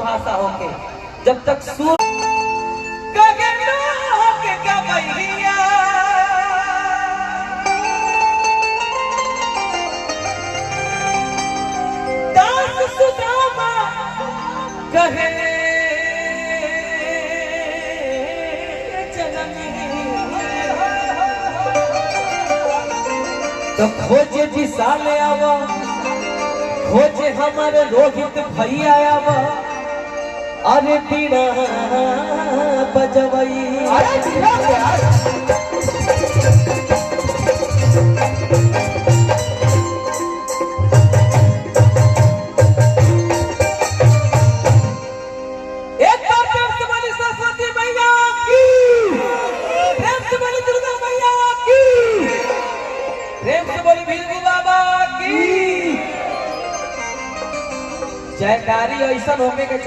भाषा होके जब तक सुर गगना होके गवैया दास सुदामा कहे जननी तो खोजे विशाल आवा खोजे हमारे रोहित भैया आवा अरे बीड़ा बजवई एक बार प्रेम से बोली सरस्वती मैया की, प्रेम से बोली दुर्गा मैया की, प्रेम से बोली भीलू बाबा की। जयकारी ऐसा होके के